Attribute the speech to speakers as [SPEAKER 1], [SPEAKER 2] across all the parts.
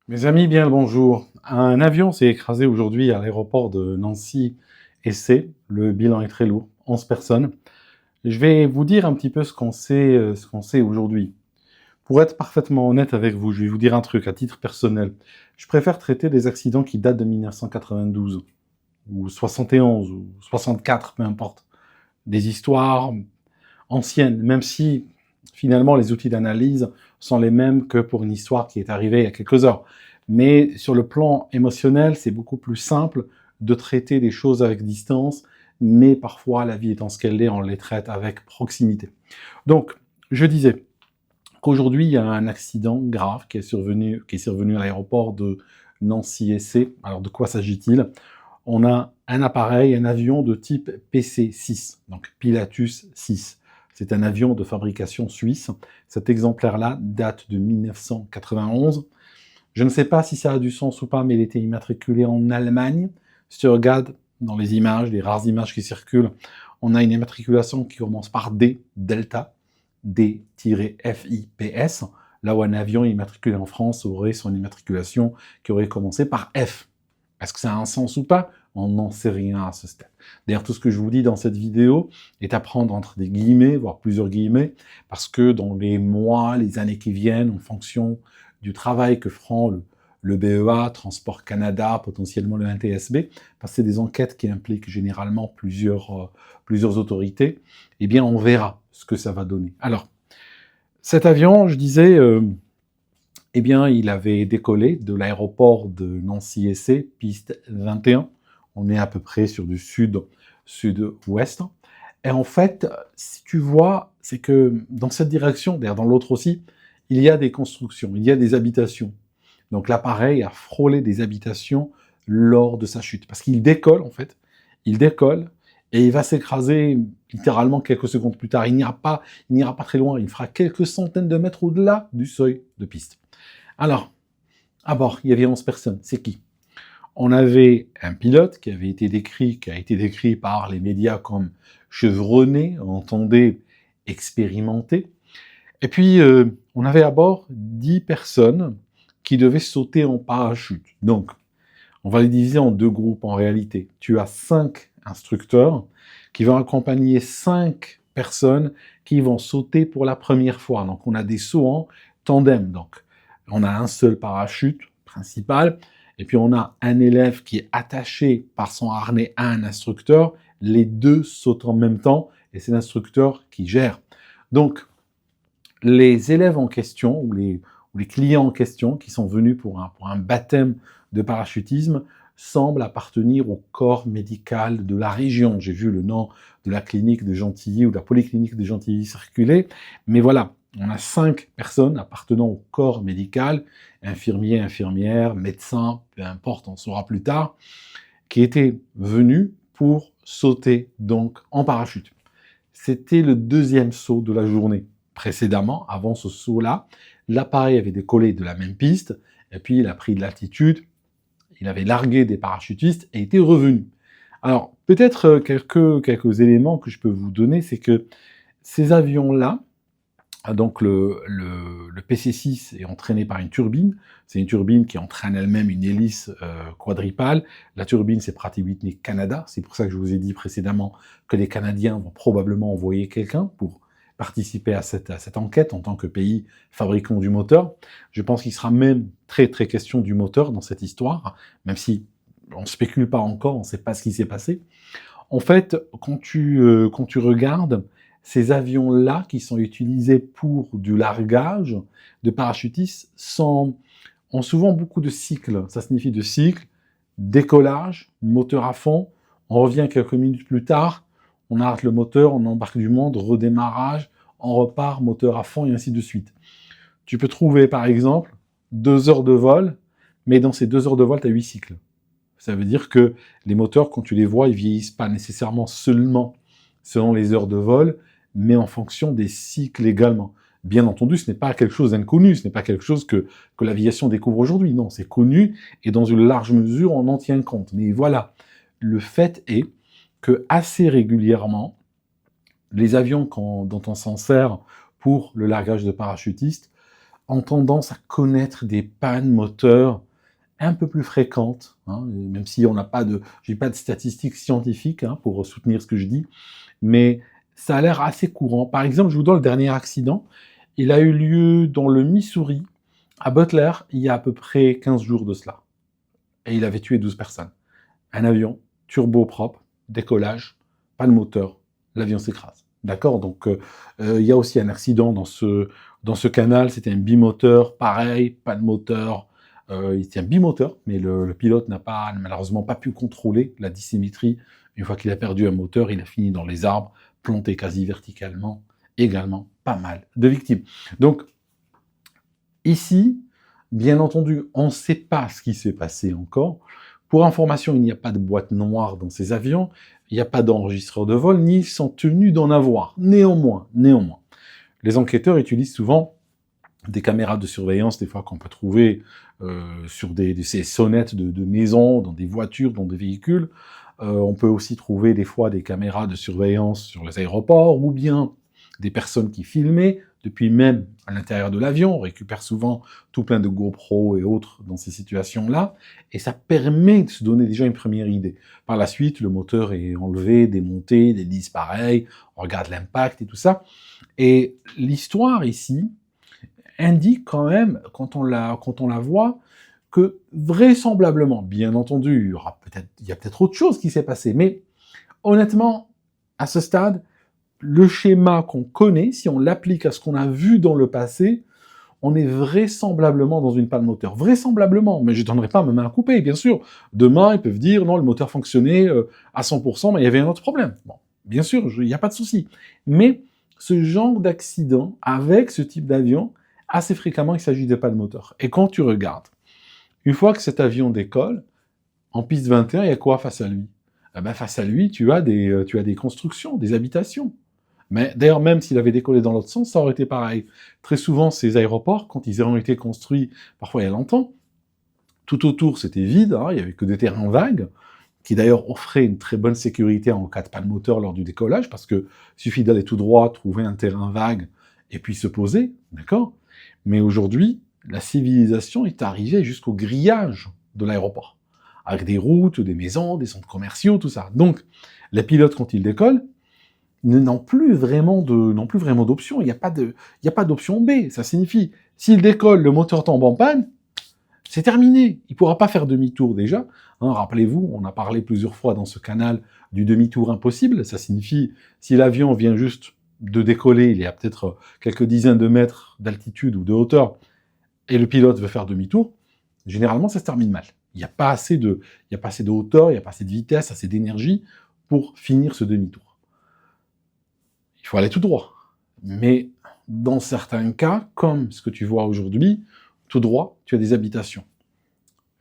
[SPEAKER 1] Mes amis, bien le bonjour. Un avion s'est écrasé aujourd'hui à l'aéroport de Nancy-Essé. Le bilan est très lourd, 11 personnes. Je vais vous dire un petit peu ce qu'on sait aujourd'hui. Pour être parfaitement honnête avec vous, je vais vous dire un truc à titre personnel. Je préfère traiter des accidents qui datent de 1992 ou 71 ou 64, peu importe. Des histoires anciennes, même si finalement les outils d'analyse sont les mêmes que pour une histoire qui est arrivée il y a quelques heures. Mais sur le plan émotionnel, c'est beaucoup plus simple de traiter des choses avec distance, mais parfois la vie étant ce qu'elle est, on les traite avec proximité. Donc, je disais qu'aujourd'hui, il y a un accident grave qui est survenu à l'aéroport de Nancy-Essé. Alors, de quoi s'agit-il? On a un appareil, un avion de type PC-6, donc Pilatus 6. C'est un avion de fabrication suisse. Cet exemplaire-là date de 1991. Je ne sais pas si ça a du sens ou pas, mais il était immatriculé en Allemagne. Si tu regardes dans les images, les rares images qui circulent, on a une immatriculation qui commence par D, Delta, D-FIPS, là où un avion immatriculé en France aurait son immatriculation qui aurait commencé par F. Est-ce que ça a un sens ou pas? On n'en sait rien à ce stade. D'ailleurs, tout ce que je vous dis dans cette vidéo est à prendre entre des guillemets, voire plusieurs guillemets, parce que dans les mois, les années qui viennent, en fonction du travail que feront le BEA, Transport Canada, potentiellement le NTSB, parce que c'est des enquêtes qui impliquent généralement plusieurs autorités, eh bien on verra ce que ça va donner. Alors, cet avion, je disais, eh bien, il avait décollé de l'aéroport de Nancy-Essé, piste 21. On est à peu près sur du sud-ouest. Et en fait, si tu vois, c'est que dans cette direction, d'ailleurs dans l'autre aussi, il y a des constructions, il y a des habitations. Donc l'appareil a frôlé des habitations lors de sa chute. Parce qu'il décolle, en fait. Il décolle et il va s'écraser littéralement quelques secondes plus tard. Il n'ira pas très loin. Il fera quelques centaines de mètres au-delà du seuil de piste. Alors, à bord, il y avait 11 personnes. C'est qui? On avait un pilote qui a été décrit par les médias comme chevronné, entendez, expérimenté. Et puis, on avait à bord 10 personnes qui devaient sauter en parachute. Donc, on va les diviser en deux groupes en réalité. Tu as 5 instructeurs qui vont accompagner 5 personnes qui vont sauter pour la première fois. Donc, on a des sauts en tandem. Donc, on a un seul parachute principal, et puis on a un élève qui est attaché par son harnais à un instructeur. Les deux sautent en même temps, et c'est l'instructeur qui gère. Donc, les élèves en question, ou les clients en question, qui sont venus pour un baptême de parachutisme, semblent appartenir au corps médical de la région. J'ai vu le nom de la clinique de Gentilly ou de la polyclinique de Gentilly circuler, mais voilà, on a 5 personnes appartenant au corps médical, infirmiers, infirmières, médecins, peu importe, on saura plus tard, qui étaient venus pour sauter donc en parachute. C'était le deuxième saut de la journée. Précédemment, avant ce saut-là, l'appareil avait décollé de la même piste, et puis il a pris de l'altitude, il avait largué des parachutistes et était revenu. Alors, peut-être quelques éléments que je peux vous donner, c'est que ces avions-là, donc le PC-6 est entraîné par une turbine. C'est une turbine qui entraîne elle-même une hélice quadripale. La turbine, c'est Pratt & Whitney Canada. C'est pour ça que je vous ai dit précédemment que les Canadiens vont probablement envoyer quelqu'un pour participer à cette enquête en tant que pays fabricant du moteur. Je pense qu'il sera même très très question du moteur dans cette histoire, même si on ne spécule pas encore, on ne sait pas ce qui s'est passé. En fait, quand tu regardes, ces avions-là qui sont utilisés pour du largage de parachutistes ont souvent beaucoup de cycles. Ça signifie de cycle, décollage, moteur à fond, on revient quelques minutes plus tard, on arrête le moteur, on embarque du monde, redémarrage, on repart, moteur à fond, et ainsi de suite. Tu peux trouver, par exemple, 2 heures de vol, mais dans ces 2 heures de vol, tu as 8 cycles. Ça veut dire que les moteurs, quand tu les vois, ils vieillissent pas nécessairement seulement selon les heures de vol, mais en fonction des cycles également. Bien entendu, ce n'est pas quelque chose d'inconnu, ce n'est pas quelque chose que l'aviation découvre aujourd'hui. Non, c'est connu, et dans une large mesure, on en tient compte. Mais voilà, le fait est que assez régulièrement, les avions dont on s'en sert pour le largage de parachutistes ont tendance à connaître des pannes moteurs un peu plus fréquentes, hein, même si on n'a pas de, j'ai pas de statistiques scientifiques hein, pour soutenir ce que je dis, mais ça a l'air assez courant. Par exemple, je vous donne le dernier accident. Il a eu lieu dans le Missouri, à Butler, il y a à peu près 15 jours de cela. Et il avait tué 12 personnes. Un avion, turbo-propre, décollage, pas de moteur, l'avion s'écrase. D'accord. Donc, il y a aussi un accident dans ce canal, c'était un bimoteur, pareil, pas de moteur, il était un bimoteur, mais le pilote n'a malheureusement pas pu contrôler la dissymétrie. Une fois qu'il a perdu un moteur, il a fini dans les arbres, planté quasi verticalement, également pas mal de victimes. Donc, ici, bien entendu, on ne sait pas ce qui s'est passé encore. Pour information, il n'y a pas de boîte noire dans ces avions, il n'y a pas d'enregistreur de vol, ni ils sont tenus d'en avoir. Néanmoins, les enquêteurs utilisent souvent des caméras de surveillance, des fois qu'on peut trouver sur ces sonnettes de maisons, dans des voitures, dans des véhicules. On peut aussi trouver des fois des caméras de surveillance sur les aéroports, ou bien des personnes qui filmaient, depuis même à l'intérieur de l'avion. On récupère souvent tout plein de GoPro et autres dans ces situations-là, et ça permet de se donner déjà une première idée. Par la suite, le moteur est enlevé, démonté, des disques pareils, on regarde l'impact et tout ça. Et l'histoire ici indique quand même, quand on la voit, que vraisemblablement, bien entendu, il y a peut-être autre chose qui s'est passé, mais honnêtement, à ce stade, le schéma qu'on connaît, si on l'applique à ce qu'on a vu dans le passé, on est vraisemblablement dans une panne moteur. Vraisemblablement, mais je ne donnerai pas ma main à couper, bien sûr. Demain, ils peuvent dire, non, le moteur fonctionnait à 100%, mais il y avait un autre problème. Bon, bien sûr, il n'y a pas de souci. Mais ce genre d'accident, avec ce type d'avion, assez fréquemment, il s'agit de panne moteur. Et quand tu regardes, une fois que cet avion décolle, en piste 21, il y a quoi face à lui? Eh ben, face à lui, tu as des constructions, des habitations. Mais d'ailleurs, même s'il avait décollé dans l'autre sens, ça aurait été pareil. Très souvent, ces aéroports, quand ils ont été construits, parfois il y a longtemps, tout autour, c'était vide, hein, il n'y avait que des terrains vagues, qui d'ailleurs offraient une très bonne sécurité en cas de panne moteur lors du décollage, parce que suffit d'aller tout droit, trouver un terrain vague, et puis se poser, d'accord? Mais aujourd'hui, la civilisation est arrivée jusqu'au grillage de l'aéroport, avec des routes, des maisons, des centres commerciaux, tout ça. Donc, les pilotes, quand ils décollent, n'ont plus vraiment d'option. Il n'y a pas d'option B. Ça signifie, s'il décolle, le moteur tombe en panne, c'est terminé. Il ne pourra pas faire demi-tour déjà. Hein, rappelez-vous, on a parlé plusieurs fois dans ce canal du demi-tour impossible. Ça signifie, si l'avion vient juste de décoller, il y a peut-être quelques dizaines de mètres d'altitude ou de hauteur, et le pilote veut faire demi-tour, généralement ça se termine mal. Il n'y a pas assez de hauteur, il n'y a pas assez de vitesse, assez d'énergie pour finir ce demi-tour. Il faut aller tout droit. Mais dans certains cas, comme ce que tu vois aujourd'hui, tout droit, tu as des habitations.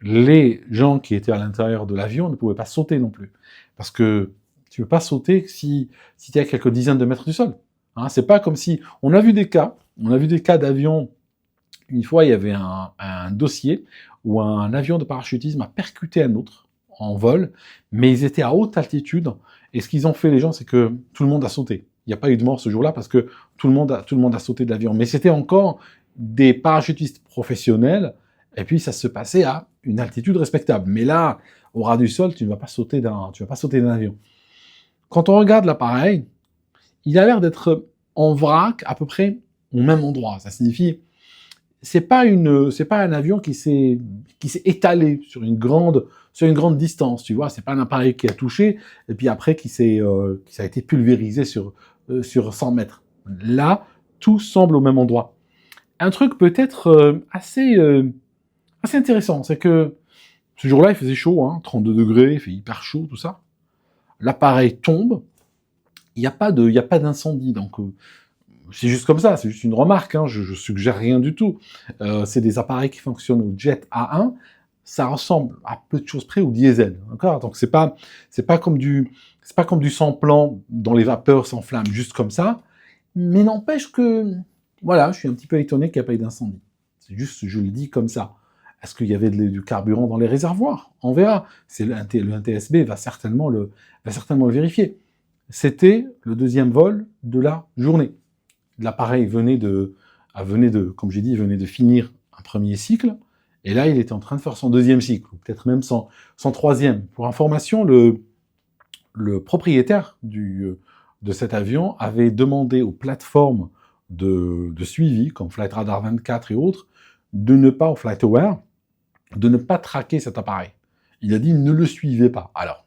[SPEAKER 1] Les gens qui étaient à l'intérieur de l'avion ne pouvaient pas sauter non plus. Parce que tu ne peux pas sauter si tu es à quelques dizaines de mètres du sol. Hein, c'est pas comme si... On a vu des cas d'avions. Une fois, il y avait un dossier où un avion de parachutisme a percuté un autre en vol, mais ils étaient à haute altitude, et ce qu'ils ont fait, les gens, c'est que tout le monde a sauté. Il n'y a pas eu de mort ce jour-là parce que tout le monde a sauté de l'avion. Mais c'était encore des parachutistes professionnels, et puis ça se passait à une altitude respectable. Mais là, au ras du sol, tu ne vas pas sauter d'un avion. Quand on regarde l'appareil, il a l'air d'être en vrac à peu près au même endroit. Ça signifie, c'est pas un avion qui s'est étalé sur une grande distance, tu vois. C'est pas un appareil qui a touché et puis après qui ça a été pulvérisé sur 100 mètres. Là, tout semble au même endroit. Un truc peut-être assez intéressant, c'est que ce jour-là, il faisait chaud, hein, 32 degrés, il fait hyper chaud, tout ça. L'appareil tombe, il n'y a pas d'incendie, donc c'est juste comme ça, c'est juste une remarque, hein, je suggère rien du tout. C'est des appareils qui fonctionnent au jet A1, ça ressemble à peu de choses près au diesel, d'accord? Donc c'est pas comme du sans-plan dont les vapeurs s'enflamment juste comme ça, mais n'empêche que, voilà, je suis un petit peu étonné qu'il n'y ait pas eu d'incendie. C'est juste, je le dis comme ça. Est-ce qu'il y avait du carburant dans les réservoirs? On verra. Le NTSB va certainement le vérifier. C'était le deuxième vol de la journée. L'appareil venait comme j'ai dit, venait de finir un premier cycle, et là, il était en train de faire son deuxième cycle, ou peut-être même son troisième. Pour information, le propriétaire de cet avion avait demandé aux plateformes de suivi, comme Flightradar 24 et autres, au FlightAware, de ne pas traquer cet appareil. Il a dit, ne le suivez pas. Alors,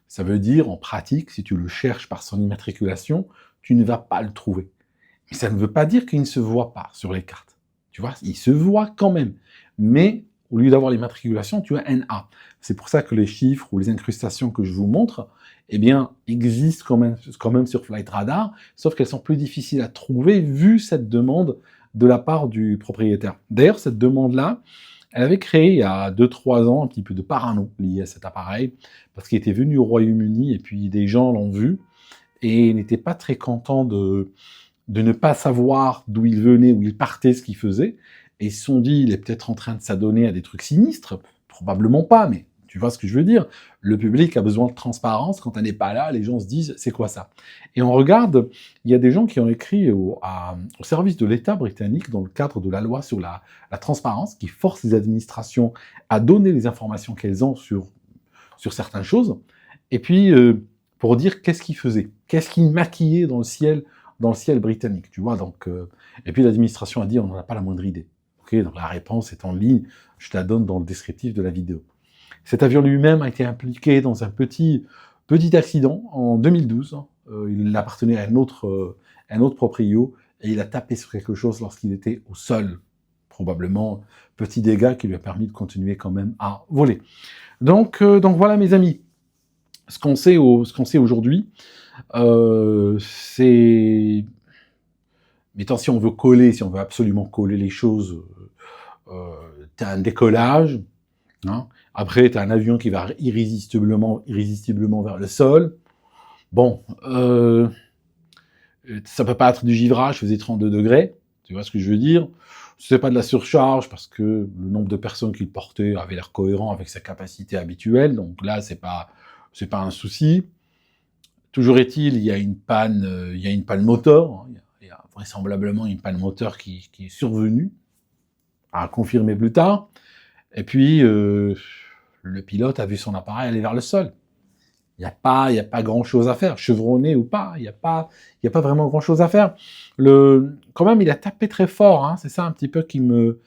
[SPEAKER 1] ça veut dire, en pratique, si tu le cherches par son immatriculation, tu ne vas pas le trouver. Mais ça ne veut pas dire qu'il ne se voit pas sur les cartes. Tu vois, il se voit quand même. Mais au lieu d'avoir l'immatriculation, tu as un A. C'est pour ça que les chiffres ou les incrustations que je vous montre, eh bien, existent quand même sur Flightradar, sauf qu'elles sont plus difficiles à trouver vu cette demande de la part du propriétaire. D'ailleurs, cette demande-là, elle avait créé il y a 2-3 ans un petit peu de parano lié à cet appareil, parce qu'il était venu au Royaume-Uni et puis des gens l'ont vu et n'étaient pas très contents de ne pas savoir d'où il venait, où il partait, ce qu'il faisait, et ils se sont dit, il est peut-être en train de s'adonner à des trucs sinistres, probablement pas, mais tu vois ce que je veux dire. Le public a besoin de transparence, quand elle n'est pas là, les gens se disent, c'est quoi ça? Et on regarde, il y a des gens qui ont écrit au service de l'État britannique, dans le cadre de la loi sur la transparence, qui force les administrations à donner les informations qu'elles ont sur certaines choses, et puis pour dire qu'est-ce qu'ils faisaient, qu'est-ce qu'ils maquillaient dans le ciel britannique, tu vois, donc... Et puis l'administration a dit, on n'en a pas la moindre idée. Ok, donc la réponse est en ligne, je te la donne dans le descriptif de la vidéo. Cet avion lui-même a été impliqué dans un petit accident en 2012. Il appartenait à un autre proprio, et il a tapé sur quelque chose lorsqu'il était au sol. Probablement, petit dégât qui lui a permis de continuer quand même à voler. Donc voilà mes amis, ce qu'on sait aujourd'hui, c'est... Mettons, si on veut absolument coller les choses, t'as un décollage, hein. Après t'as un avion qui va irrésistiblement vers le sol. Bon, ça peut pas être du givrage, faisait 32 degrés, tu vois ce que je veux dire. C'est pas de la surcharge, parce que le nombre de personnes qui le portaient avait l'air cohérent avec sa capacité habituelle, donc là c'est pas un souci. Toujours est-il, il y a une panne moteur, hein. Il y a vraisemblablement une panne moteur qui est survenue, à confirmer plus tard. Et puis, le pilote a vu son appareil aller vers le sol. Il n'y a pas grand-chose à faire, chevronné ou pas, il n'y a pas vraiment grand-chose à faire. Quand même, il a tapé très fort, hein, c'est ça un petit peu qui me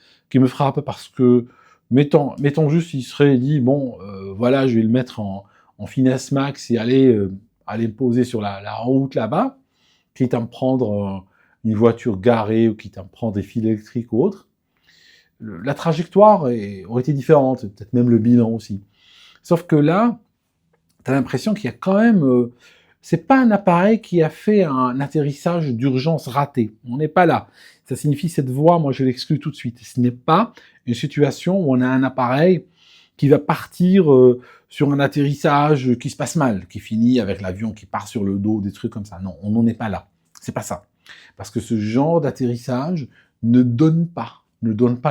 [SPEAKER 1] frappe, parce que, mettons juste, il serait dit, bon, voilà, je vais le mettre en finesse max et aller me poser sur la route là-bas, quitte à me prendre une voiture garée, ou quitte à me prendre des fils électriques ou autre. La trajectoire aurait été différente, peut-être même le bilan aussi. Sauf que là, tu as l'impression qu'il y a quand même... c'est pas un appareil qui a fait un atterrissage d'urgence raté. On n'est pas là. Ça signifie, cette voie, moi je l'exclus tout de suite. Ce n'est pas une situation où on a un appareil qui va partir sur un atterrissage qui se passe mal, qui finit avec l'avion qui part sur le dos, des trucs comme ça. Non, on n'en est pas là. C'est pas ça. Parce que ce genre d'atterrissage ne donne pas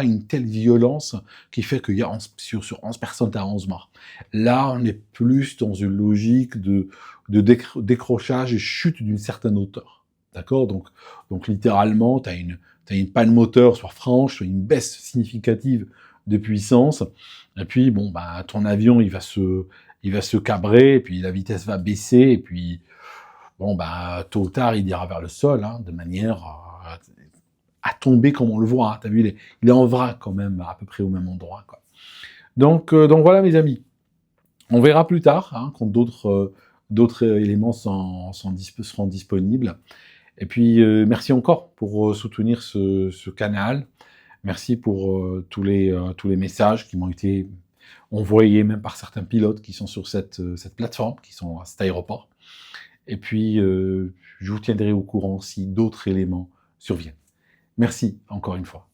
[SPEAKER 1] une telle violence qui fait qu'il y a sur 11 personnes, tu as 11 morts. Là, on est plus dans une logique de décrochage et chute d'une certaine hauteur. D'accord? Donc littéralement, tu as une panne moteur, soit franche, soit une baisse significative de puissance, et puis bon, bah, ton avion il va se cabrer, et puis la vitesse va baisser, et puis bon, bah, tôt ou tard il ira vers le sol, hein, de manière à tomber comme on le voit, hein. T'as vu, il est en vrac quand même, à peu près au même endroit, quoi. Donc voilà mes amis, on verra plus tard, hein, quand d'autres éléments seront disponibles. Et puis merci encore pour soutenir ce canal. Merci pour tous les messages qui m'ont été envoyés, même par certains pilotes qui sont sur cette plateforme, qui sont à cet aéroport. Et puis, je vous tiendrai au courant si d'autres éléments surviennent. Merci encore une fois.